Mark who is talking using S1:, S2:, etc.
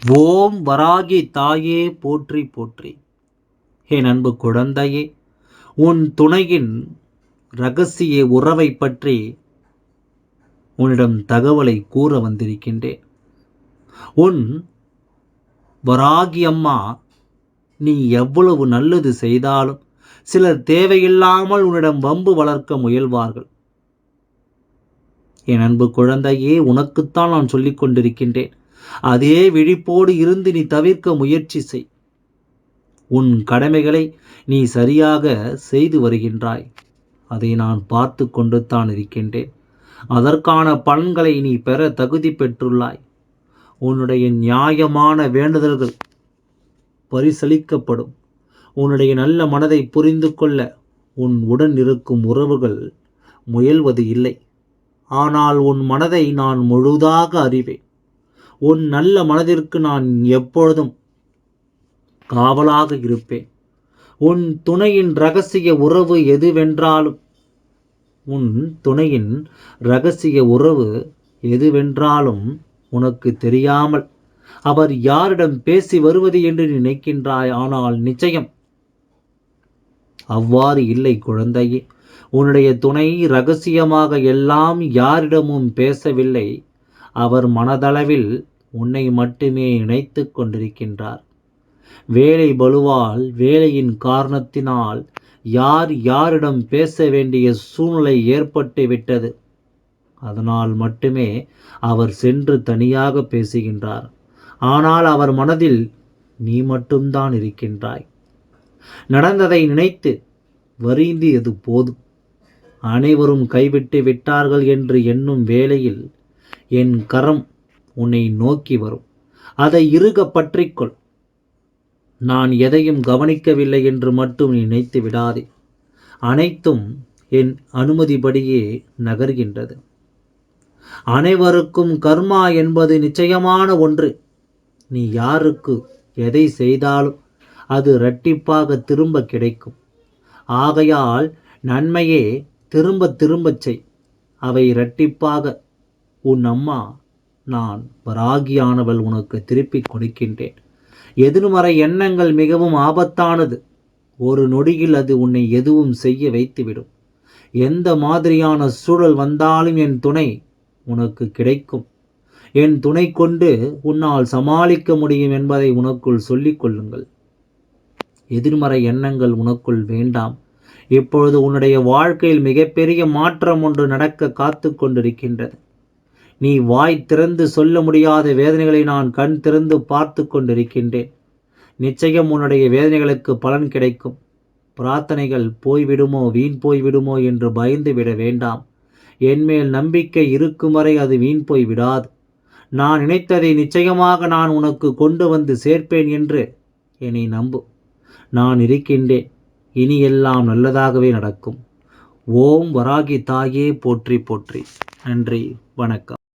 S1: ஓம் வராகி தாயே போற்றி போற்றி. என் அன்பு குழந்தையே, உன் துணையின் இரகசிய உறவை பற்றி உன்னிடம் தகவலை கூற வந்திருக்கின்றேன். உன் வராகி அம்மா நீ எவ்வளவு நல்லது செய்தாலும் சிலர் தேவையில்லாமல் உன்னிடம் வம்பு வளர்க்க முயல்வார்கள். என் அன்பு குழந்தையே, உனக்குத்தான் நான் சொல்லிக் கொண்டிருக்கின்றேன். அதே விழிப்போடு இருந்து நீ தவிர்க்க முயற்சி செய். உன் கடமைகளை நீ சரியாக செய்து வருகின்றாய். அதை நான் பார்த்து கொண்டு தான் இருக்கின்றேன். அதற்கான பலன்களை நீ பெற தகுதி பெற்றுள்ளாய். உன்னுடைய நியாயமான வேண்டுதல்கள் பரிசளிக்கப்படும். உன்னுடைய நல்ல மனதை புரிந்து கொள்ள உன் உடன் இருக்கும் உறவுகள் முயல்வது இல்லை. ஆனால் உன் மனதை நான் முழுதாக அறிவேன். உன் நல்ல மனதிற்கு நான் எப்பொழுதும் காவலாக இருப்பேன். உன் துணையின் இரகசிய உறவு எதுவென்றாலும் உனக்கு தெரியாமல் அவர் யாரிடம் பேசி வருவது என்று நினைக்கின்றாய். ஆனால் நிச்சயம் அவ்வாறு இல்லை குழந்தையே. உன்னுடைய துணை இரகசியமாக எல்லாம் யாரிடமும் பேசவில்லை. அவர் மனதளவில் உன்னை மட்டுமே நினைத்து கொண்டிருக்கின்றார். வேலை பளுவால், வேலையின் காரணத்தினால் யார் யாரிடம் பேச வேண்டிய சூழ்நிலை ஏற்பட்டு விட்டது. அதனால் மட்டுமே அவர் சென்று தனியாக பேசுகின்றார். ஆனால் அவர் மனதில் நீ மட்டும்தான் இருக்கின்றாய். நடந்ததை நினைத்து வருந்தியது போதும். அனைவரும் கைவிட்டு விட்டார்கள் என்று எண்ணும் வேளையில் என் கரம் உன்னை நோக்கி வரும். அதை இறுக பற்றிக்கொள். நான் எதையும் கவனிக்கவில்லை என்று மட்டும் நினைத்து விடாதே. அனைத்தும் என் அனுமதிப்படியே நகர்கின்றது. அனைவருக்கும் கர்மா என்பது நிச்சயமான ஒன்று. நீ யாருக்கு எதை செய்தாலும் அது இரட்டிப்பாக திரும்ப கிடைக்கும். ஆகையால் நன்மையே திரும்ப திரும்பச் செய். அவை இரட்டிப்பாக உன் அம்மா நான் வராகியானவள் உனக்கு திருப்பிக் கொடுக்கின்றேன். எதிர்மறை எண்ணங்கள் மிகவும் ஆபத்தானது. ஒரு நொடியில் அது உன்னை எதுவும் செய்ய வைத்துவிடும். எந்த மாதிரியான சூழல் வந்தாலும் என் துணை உனக்கு கிடைக்கும். என் துணை கொண்டு உன்னால் சமாளிக்க முடியும் என்பதை உனக்குள் சொல்லிக் கொள்ளுங்கள். எதிர்மறை எண்ணங்கள் உனக்குள் வேண்டாம். இப்பொழுது உன்னுடைய வாழ்க்கையில் மிகப்பெரிய மாற்றம் ஒன்று நடக்க காத்து கொண்டிருக்கின்றது. நீ வாய் திறந்து சொல்ல முடியாத வேதனைகளை நான் கண் திறந்து பார்த்து கொண்டிருக்கின்றேன். நிச்சயம் உன்னுடைய வேதனைகளுக்கு பலன் கிடைக்கும். பிரார்த்தனைகள் போய்விடுமோ, வீண் போய்விடுமோ என்று பயந்து விட வேண்டாம். என்மேல் நம்பிக்கை இருக்கும் வரை அது வீண் போய் விடாது. நான் நினைத்ததை நிச்சயமாக நான் உனக்கு கொண்டு வந்து சேர்ப்பேன் என்று என்னை நம்பு. நான் இருக்கின்றேன். இனி எல்லாம் நல்லதாகவே நடக்கும். ஓம் வராகி தாயே போற்றி போற்றி. நன்றி, வணக்கம்.